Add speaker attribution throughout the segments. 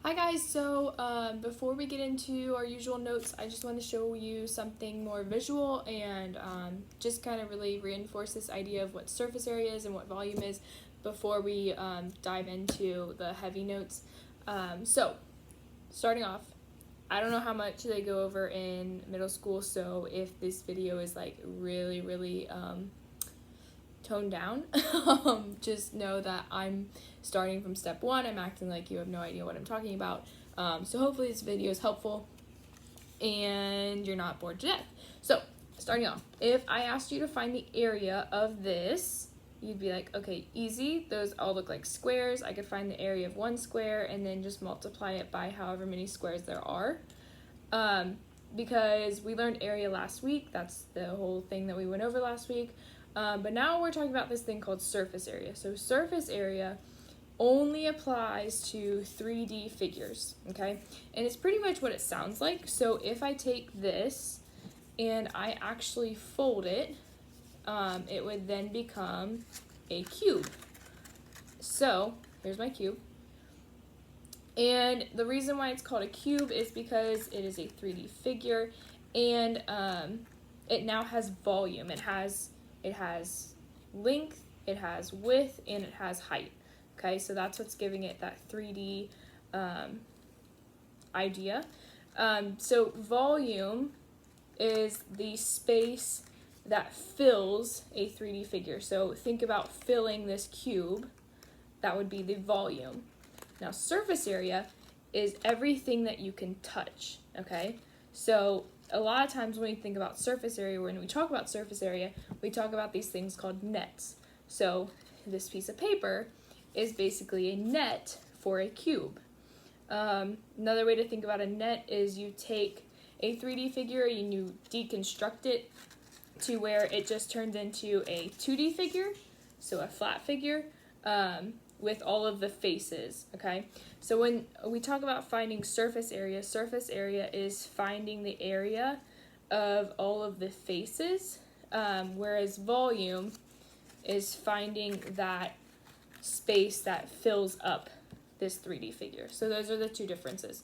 Speaker 1: Hi guys, so before we get into our usual notes, I just want to show you something more visual and just kind of really reinforce this idea of what surface area is and what volume is before we dive into the heavy notes. So, starting off, I don't know how much they go over in middle school, so if this video is like really toned down, just know that I'm starting from step one. I'm acting like you have no idea what I'm talking about. So hopefully this video is helpful and you're not bored to death. So starting off, if I asked you to find the area of this, you'd be like, okay, easy. Those all look like squares. I could find the area of one square and then just multiply it by however many squares there are. Because we learned area last week. That's the whole thing that we went over last week. But now we're talking about this thing called surface area. So surface area only applies to 3D figures, okay? And it's pretty much what it sounds like. So if I take this and I actually fold it, it would then become a cube. So here's my cube. And the reason why it's called a cube is because it is a 3D figure and it now has volume. It has length, it has width, and it has height. Okay, so that's what's giving it that 3D idea. So volume is the space that fills a 3D figure. So think about filling this cube. That would be the volume. Now surface area is everything that you can touch, okay? So a lot of times when we think about surface area, when we talk about surface area, we talk about these things called nets. So this piece of paper is basically a net for a cube. Another way to think about a net is you take a 3D figure and you deconstruct it to where it just turns into a 2D figure, so a flat figure, with all of the faces, okay? So when we talk about finding surface area is finding the area of all of the faces, whereas volume is finding that space that fills up this 3D figure. So those are the two differences.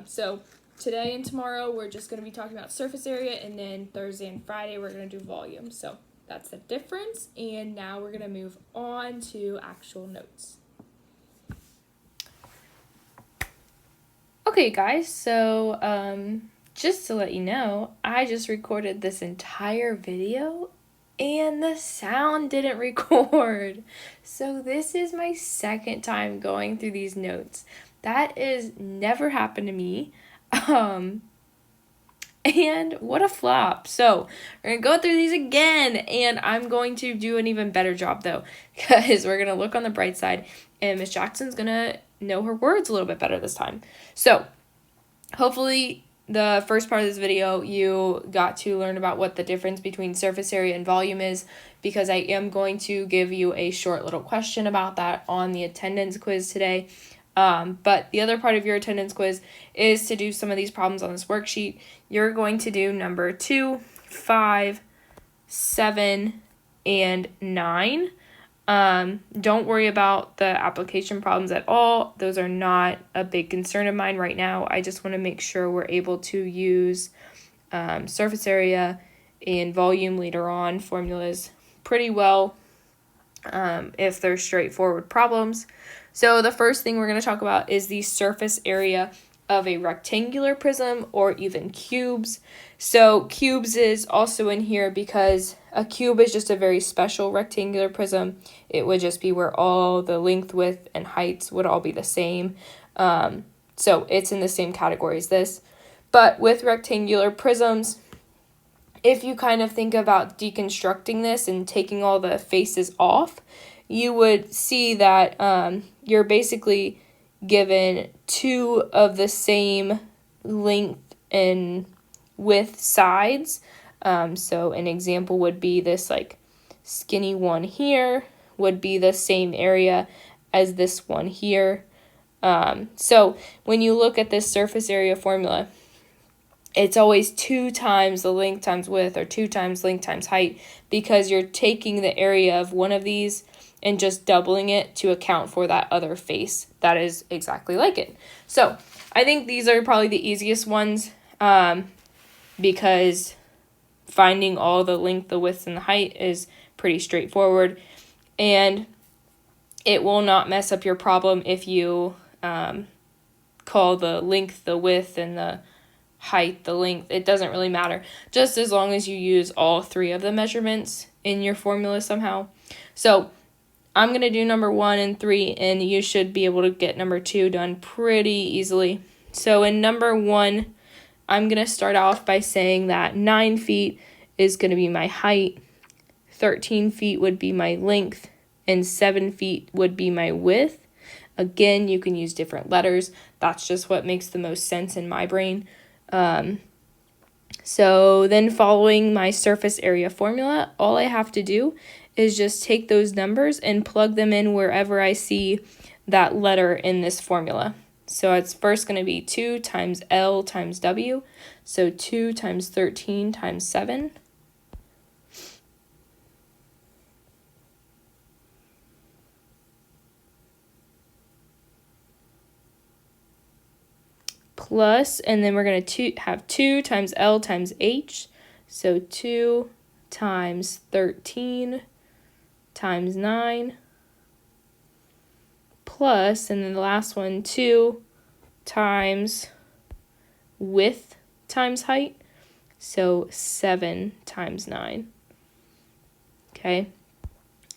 Speaker 1: So today and tomorrow we're just going to be talking about surface area, and then Thursday and Friday we're going to do volume. So that's the difference, and now we're going to move on to actual notes. Okay guys, so just to let you know, I just recorded this entire video and the sound didn't record. So this is my second time going through these notes. That is never happened to me. And what a flop. So we're going to go through these again, and I'm going to do an even better job though, because we're going to look on the bright side, and Miss Jackson's going to know her words a little bit better this time. So hopefully the first part of this video you got to learn about what the difference between surface area and volume is, because I am going to give you a short little question about that on the attendance quiz today. But the other part of your attendance quiz is to do some of these problems on this worksheet. You're going to do number 2, 5, 7, and 9. Don't worry about the application problems at all. Those are not a big concern of mine right now. I just want to make sure we're able to use surface area and volume later on formulas pretty well if they're straightforward problems. So the first thing we're going to talk about is the surface area of a rectangular prism or even cubes. So cubes is also in here because a cube is just a very special rectangular prism. It would just be where all the length, width, and heights would all be the same. So it's in the same category as this. But with rectangular prisms, if you kind of think about deconstructing this and taking all the faces off, you would see that you're basically given two of the same length and width sides. So an example would be this like skinny one here would be the same area as this one here. So when you look at this surface area formula, it's always 2 times the length times width or 2 times length times height, because you're taking the area of one of these and just doubling it to account for that other face that is exactly like it. So I think these are probably the easiest ones because finding all the length, the width, and the height is pretty straightforward, and it will not mess up your problem if you call the length the width and the height the length. It doesn't really matter, just as long as you use all three of the measurements in your formula somehow. So I'm going to do number 1 and 3, and you should be able to get number 2 done pretty easily. So in number 1, I'm going to start off by saying that 9 feet is going to be my height, 13 feet would be my length, and 7 feet would be my width. Again, you can use different letters. That's just what makes the most sense in my brain. So then following my surface area formula, all I have to do is just take those numbers and plug them in wherever I see that letter in this formula. So it's first going to be 2 times L times W. So 2 times 13 times 7. Plus, and then we're going to have 2 times L times H. So 2 times 13 times 9. Plus, and then the last one, 2 times width times height. So 7 times 9. Okay.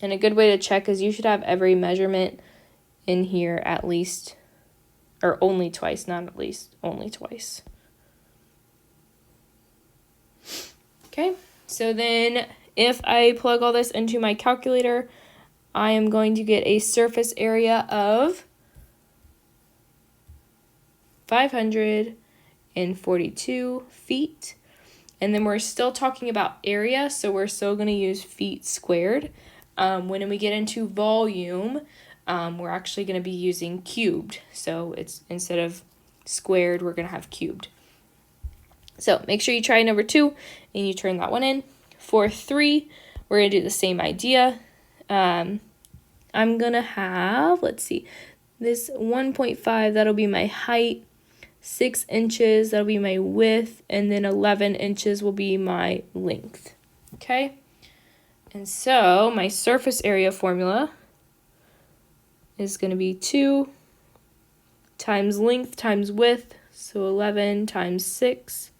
Speaker 1: And a good way to check is you should have every measurement in here at least, or only twice, not at least, only twice. Okay, so then if I plug all this into my calculator, I am going to get a surface area of 542 feet. And then we're still talking about area, so we're still going to use feet squared. When we get into volume, we're actually going to be using cubed. So it's instead of squared, we're going to have cubed. So make sure you try number 2 and you turn that one in. For 3, we're going to do the same idea. I'm going to have, let's see, this 1.5, that'll be my height. 6 inches, that'll be my width. And then 11 inches will be my length. Okay? And so my surface area formula is going to be 2 times length times width, so 11 times 6,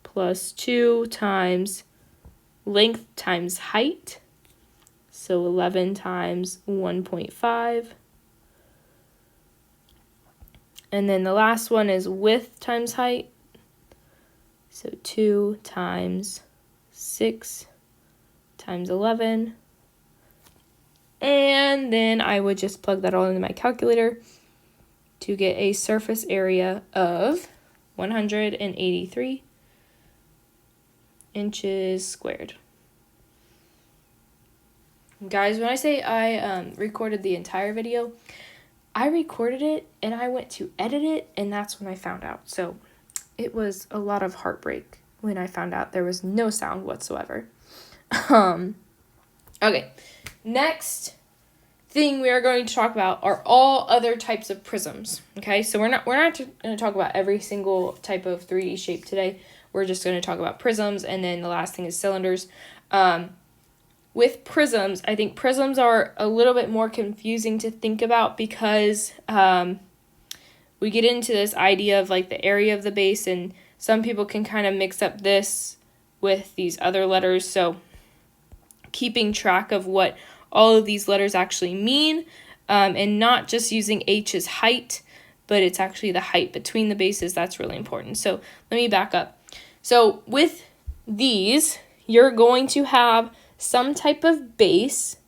Speaker 1: plus 2 times length times height, so 11 times 1.5. And then the last one is width times height, so 2 times 6 times 11. And then I would just plug that all into my calculator to get a surface area of 183 inches squared. Guys, when I say I recorded the entire video, I recorded it and I went to edit it, and that's when I found out. So it was a lot of heartbreak when I found out there was no sound whatsoever. Okay, next thing we are going to talk about are all other types of prisms. Okay, so we're not going to talk about every single type of 3D shape today. We're just going to talk about prisms, and then the last thing is cylinders. With prisms, I think prisms are a little bit more confusing to think about because we get into this idea of like the area of the base, and some people can kind of mix up this with these other letters. So keeping track of what all of these letters actually mean, and not just using H as height, but it's actually the height between the bases. That's really important. So let me back up. So with these, you're going to have some type of base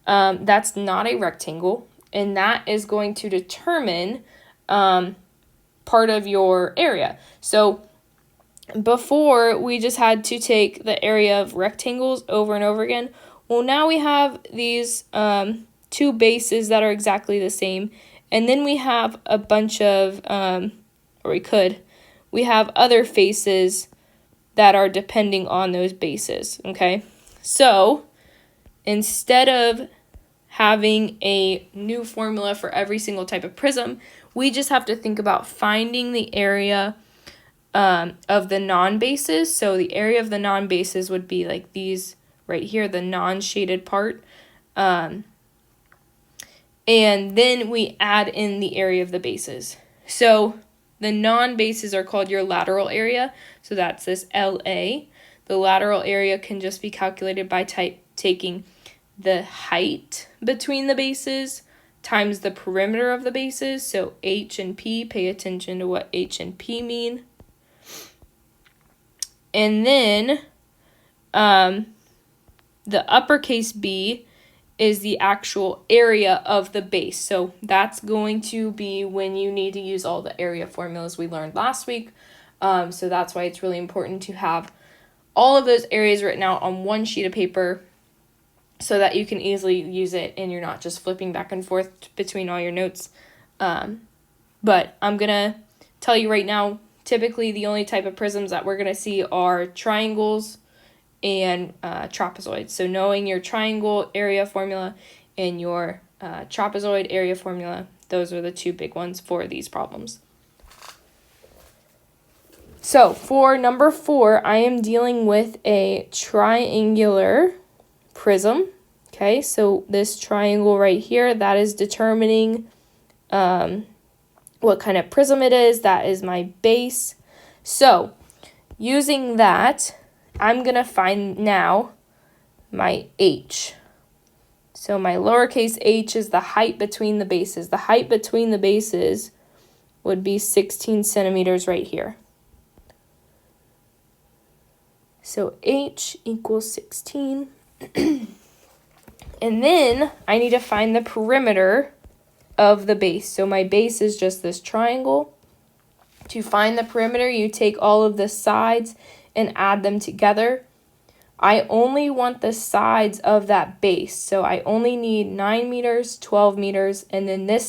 Speaker 1: that's not a rectangle, and that is going to determine part of your area. So before, we just had to take the area of rectangles over and over again. Well, now we have these 2 bases that are exactly the same, and then we have a bunch of, we have other faces that are depending on those bases, okay? So instead of having a new formula for every single type of prism, we just have to think about finding the area of the non-bases. So the area of the non-bases would be like these right here, the non-shaded part. And then we add in the area of the bases. So the non-bases are called your lateral area. So that's this LA. The lateral area can just be calculated by taking the height between the bases times the perimeter of the bases. So H and P, pay attention to what H and P mean. And then the uppercase B is the actual area of the base. So that's going to be when you need to use all the area formulas we learned last week. So that's why it's really important to have all of those areas written out on one sheet of paper so that you can easily use it and you're not just flipping back and forth between all your notes. But I'm going to tell you right now, typically the only type of prisms that we're going to see are triangles and trapezoids. So knowing your triangle area formula and your trapezoid area formula, those are the two big ones for these problems. So for number 4, I am dealing with a triangular prism. Okay, so this triangle right here, that is determining what kind of prism it is. That is my base. So using that, I'm going to find now my h. So my lowercase h is the height between the bases. The height between the bases would be 16 centimeters right here. So h equals 16. And then I need to find the perimeter of the base. So my base is just this triangle. To find the perimeter, you take all of the sides and add them together. I only want the sides of that base. So I only need 9 meters, 12 meters, and then this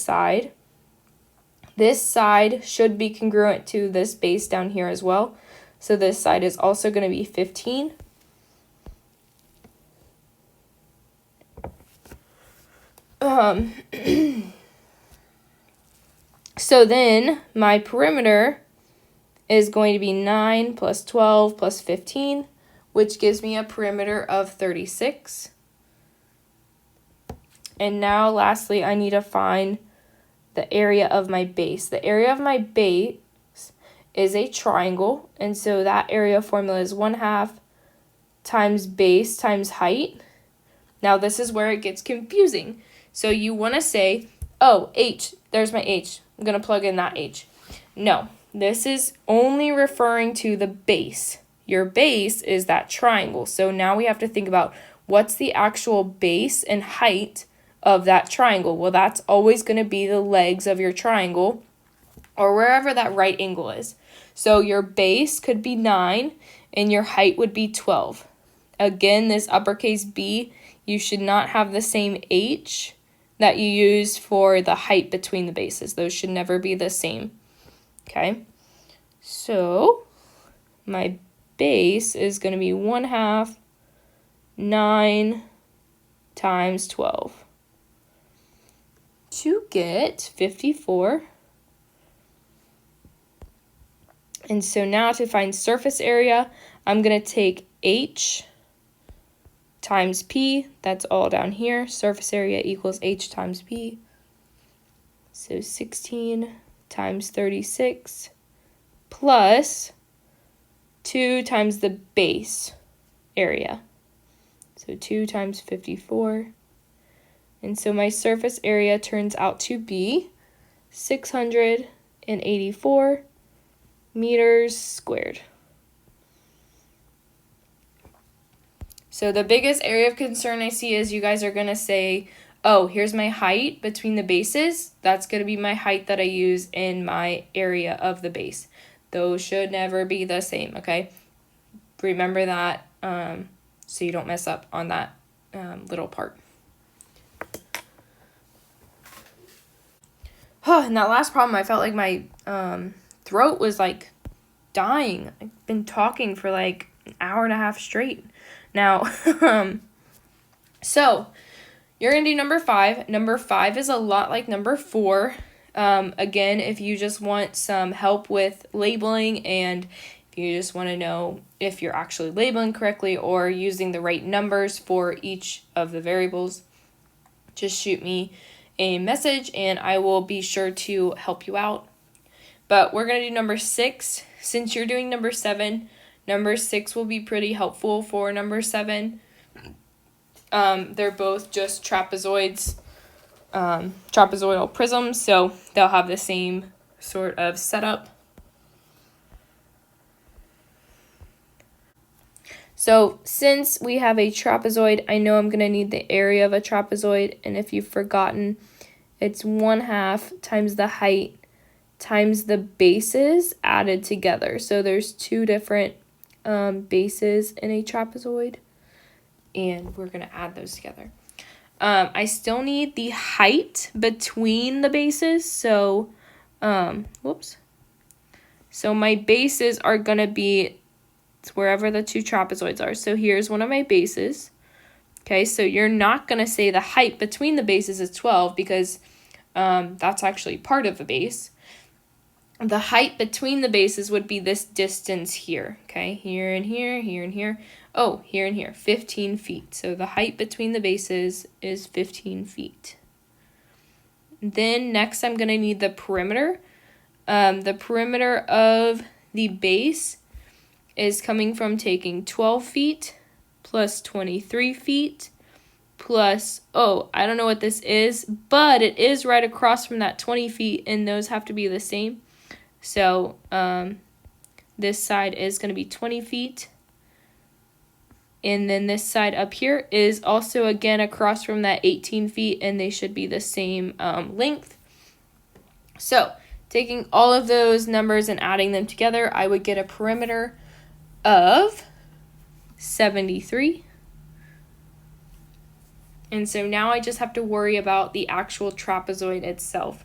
Speaker 1: side should be congruent to this base down here as well. So this side is also going to be 15. So then my perimeter is going to be 9 plus 12 plus 15, which gives me a perimeter of 36. And now lastly, I need to find the area of my base. The area of my base is a triangle, and so that area formula is 1/2 times base times height. Now this is where it gets confusing. So you want to say, oh, h, there's my h. I'm going to plug in that h. No, this is only referring to the base. Your base is that triangle. So now we have to think about what's the actual base and height of that triangle. Well, that's always going to be the legs of your triangle or wherever that right angle is. So your base could be 9 and your height would be 12. Again, this uppercase B, you should not have the same h that you use for the height between the bases. Those should never be the same. Okay, so my base is going to be 1/2 9 times 12 to get 54. And so now to find surface area, I'm going to take h times p, that's all down here. Surface area equals h times p. So 16 times 36 plus 2 times the base area. So 2 times 54. And so my surface area turns out to be 684 meters squared. So the biggest area of concern I see is you guys are going to say, oh, here's my height between the bases. That's going to be my height that I use in my area of the base. Those should never be the same, okay? Remember that so you don't mess up on that little part. And that last problem, I felt like my throat was like dying. I've been talking for like an hour and a half straight. Now, So you're going to do number 5. Number 5 is a lot like number 4. Again, if you just want some help with labeling and if you just want to know if you're actually labeling correctly or using the right numbers for each of the variables, just shoot me a message and I will be sure to help you out. But we're going to do number 6. Since you're doing number 7, number 6 will be pretty helpful for number 7. They're both just trapezoids, trapezoidal prisms, so they'll have the same sort of setup. So since we have a trapezoid, I know I'm going to need the area of a trapezoid, and if you've forgotten, it's 1/2 times the height times the bases added together. So there's 2 different bases in a trapezoid, and we're going to add those together. I still need the height between the bases, so, So my bases are going to be wherever the 2 trapezoids are. So here's one of my bases. Okay, so you're not going to say the height between the bases is 12 because that's actually part of the base. The height between the bases would be this distance here, okay? Here and here, here and here. Oh, here and here, 15 feet. So the height between the bases is 15 feet. Then next I'm going to need the perimeter. The perimeter of the base is coming from taking 12 feet plus 23 feet plus, I don't know what this is, but it is right across from that 20 feet, and those have to be the same. So this side is going to be 20 feet. And then this side up here is also, again, across from that 18 feet, and they should be the same length. So taking all of those numbers and adding them together, I would get a perimeter of 73. And so now I just have to worry about the actual trapezoid itself.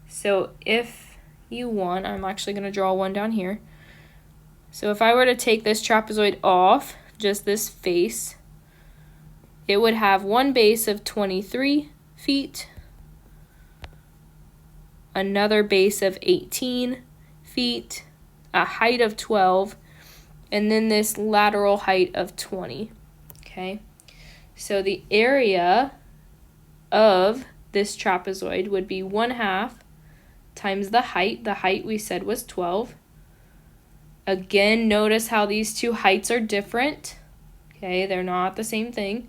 Speaker 1: So if you want, I'm actually going to draw one down here. So if I were to take this trapezoid off, just this face, it would have one base of 23 feet, another base of 18 feet, a height of 12, and then this lateral height of 20, okay? So the area of this trapezoid would be 1/2 times the height. The height we said was 12. Again, notice how these 2 heights are different, okay? They're not the same thing.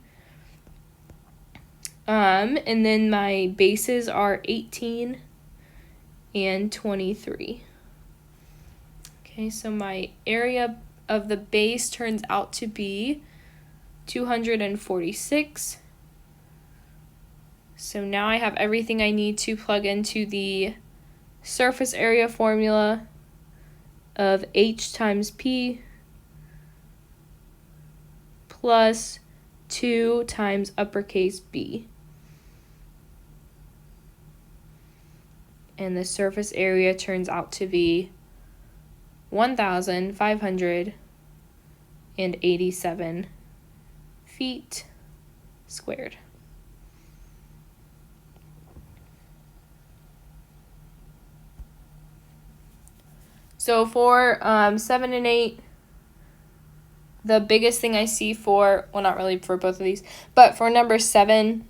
Speaker 1: And then my bases are 18 and 23. Okay, so my area of the base turns out to be 246. So now I have everything I need to plug into the surface area formula of H times P plus 2 times uppercase B. And the surface area turns out to be 1,587 feet squared. So for 7 and 8, the biggest thing I see for, well, not really for both of these, but for number 7,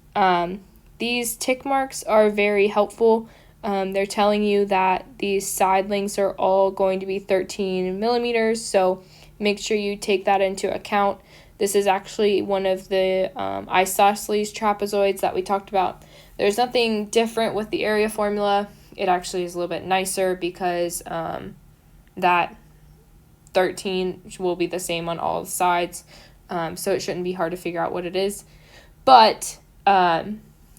Speaker 1: these tick marks are very helpful. They're telling you that these side lengths are all going to be 13 millimeters, so make sure you take that into account. This is actually one of the isosceles trapezoids that we talked about. There's nothing different with the area formula. It actually is a little bit nicer because that 13 will be the same on all sides, so it shouldn't be hard to figure out what it is. But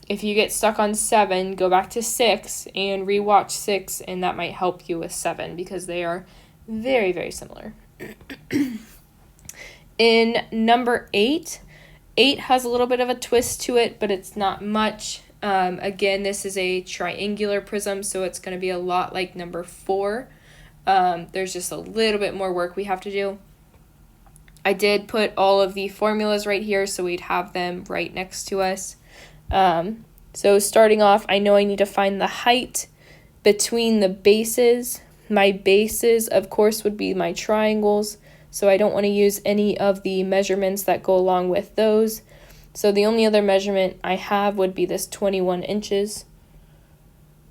Speaker 1: if you get stuck on 7, go back to 6 and rewatch 6, and that might help you with 7 because they are very, very similar. In number 8, 8 has a little bit of a twist to it, but it's not much. Again, this is a triangular prism, so it's going to be a lot like number 4. There's just a little bit more work we have to do. I did put all of the formulas right here so we'd have them right next to us. So starting off, I know I need to find the height between the bases. My bases, of course, would be my triangles, so I don't want to use any of the measurements that go along with those. So the only other measurement I have would be this 21 inches.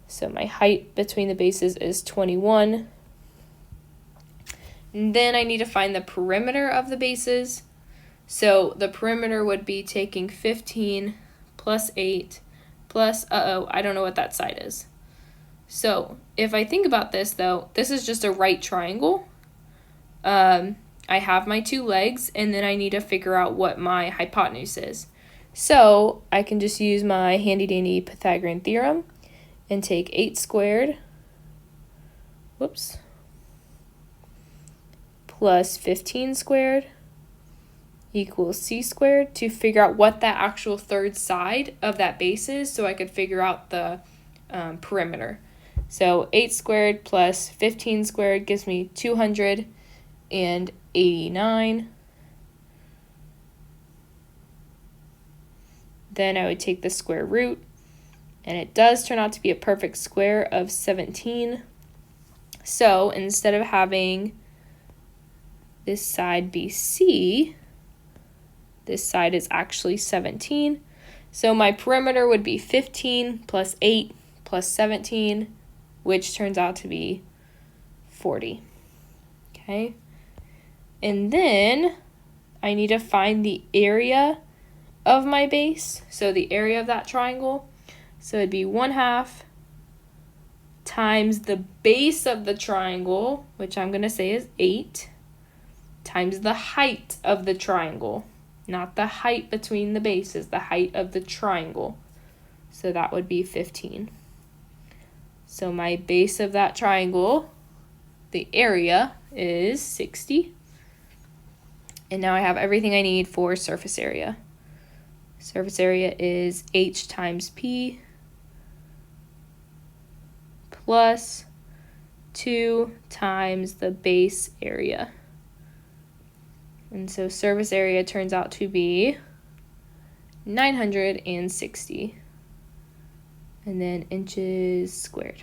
Speaker 1: So my height between the bases is 21. And then I need to find the perimeter of the bases. So the perimeter would be taking 15 plus 8 plus, I don't know what that side is. So if I think about this, though, this is just a right triangle. I have my two legs, and then I need to figure out what my hypotenuse is. So I can just use my handy-dandy Pythagorean theorem and take 8 squared, plus 15 squared equals c squared to figure out what that actual third side of that base is, so I could figure out the perimeter. So 8 squared plus 15 squared gives me 289. Then I would take the square root, and it does turn out to be a perfect square of 17. So instead of having this side be C, this side is actually 17. So my perimeter would be 15 plus 8 plus 17, which turns out to be 40. Okay. And then I need to find the area of my base, so the area of that triangle. So it'd be 1/2 times the base of the triangle, which I'm going to say is 8, times the height of the triangle. Not the height between the bases, the height of the triangle. So that would be 15. So my base of that triangle, the area, is 60. And now I have everything I need for surface area. Surface area is h times p plus 2 times the base area. And so surface area turns out to be 960. And then inches squared.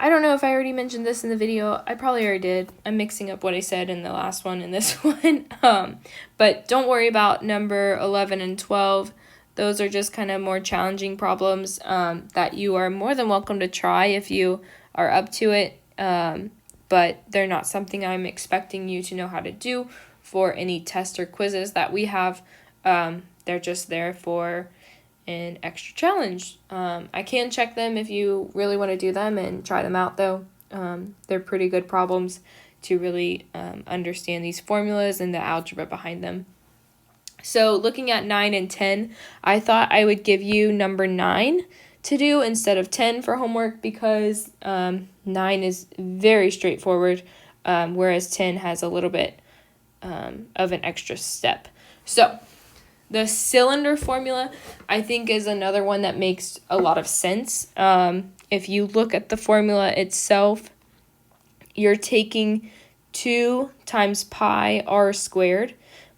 Speaker 1: I don't know if I already mentioned this in the video. I probably already did. I'm mixing up what I said in the last one and this one. But don't worry about number 11 and 12. Those are just kind of more challenging problems that you are more than welcome to try if you are up to it. But they're not something I'm expecting you to know how to do for any tests or quizzes that we have. They're just there for an extra challenge. I can check them if you really want to do them and try them out, though. They're pretty good problems to really understand these formulas and the algebra behind them. So looking at 9 and 10, I thought I would give you number 9 to do instead of 10 for homework because 9 is very straightforward, whereas 10 has a little bit of an extra step. So the cylinder formula, I think, is another one that makes a lot of sense. If you look at the formula itself, you're taking 2 times pi r squared.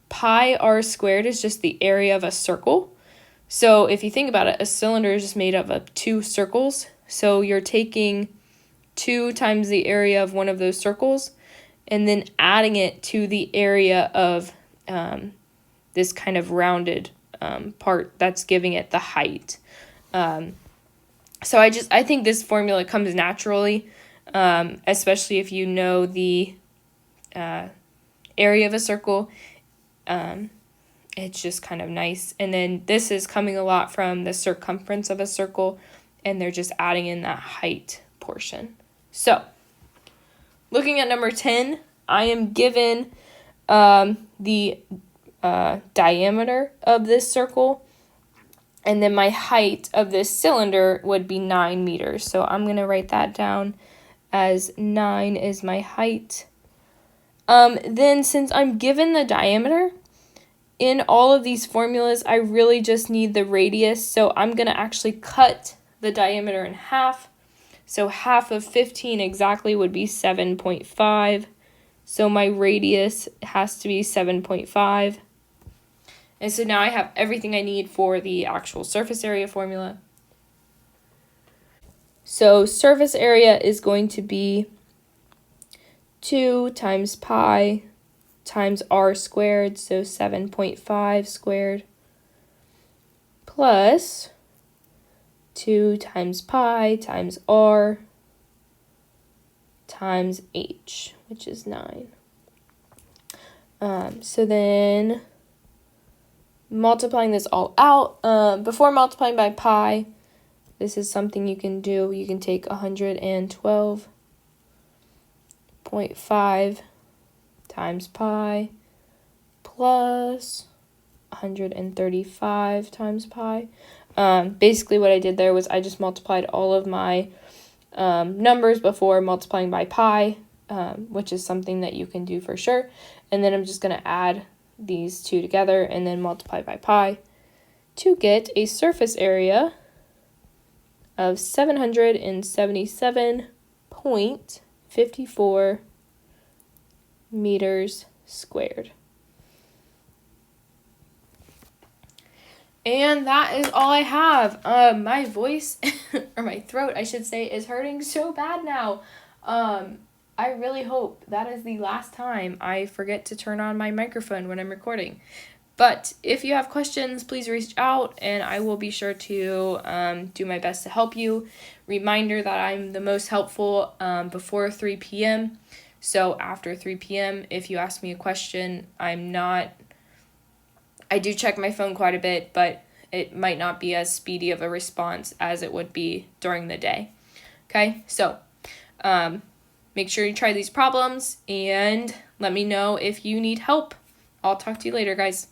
Speaker 1: Pi r squared is just the area of a circle. So if you think about it, a cylinder is just made up of 2 circles. So you're taking 2 times the area of one of those circles and then adding it to the area of this kind of rounded part that's giving it the height. So I think this formula comes naturally, especially if you know the area of a circle. It's just kind of nice. And then this is coming a lot from the circumference of a circle, and they're just adding in that height portion. So looking at number 10, I am given the diameter of this circle, and then my height of this cylinder would be 9 meters. So I'm going to write that down as 9 is my height. Then since I'm given the diameter, in all of these formulas, I really just need the radius. So I'm going to actually cut the diameter in half. So half of 15 exactly would be 7.5. So my radius has to be 7.5. And so now I have everything I need for the actual surface area formula. So surface area is going to be 2 times pi times r squared, so 7.5 squared, plus 2 times pi times r times h, which is 9. So then multiplying this all out, before multiplying by pi, this is something you can do. You can take 112.5 times pi plus 135 times pi. Basically what I did there was I just multiplied all of my numbers before multiplying by pi, which is something that you can do for sure. And then I'm just going to add these two together and then multiply by pi to get a surface area of 777.54 meters squared. And that is all I have. My voice, or my throat, I should say, is hurting so bad now. I really hope that is the last time I forget to turn on my microphone when I'm recording. But if you have questions, please reach out and I will be sure to do my best to help you. Reminder that I'm the most helpful before 3 p.m. So after 3 p.m., if you ask me a question, I do check my phone quite a bit, but it might not be as speedy of a response as it would be during the day. Okay, so make sure you try these problems and let me know if you need help. I'll talk to you later, guys.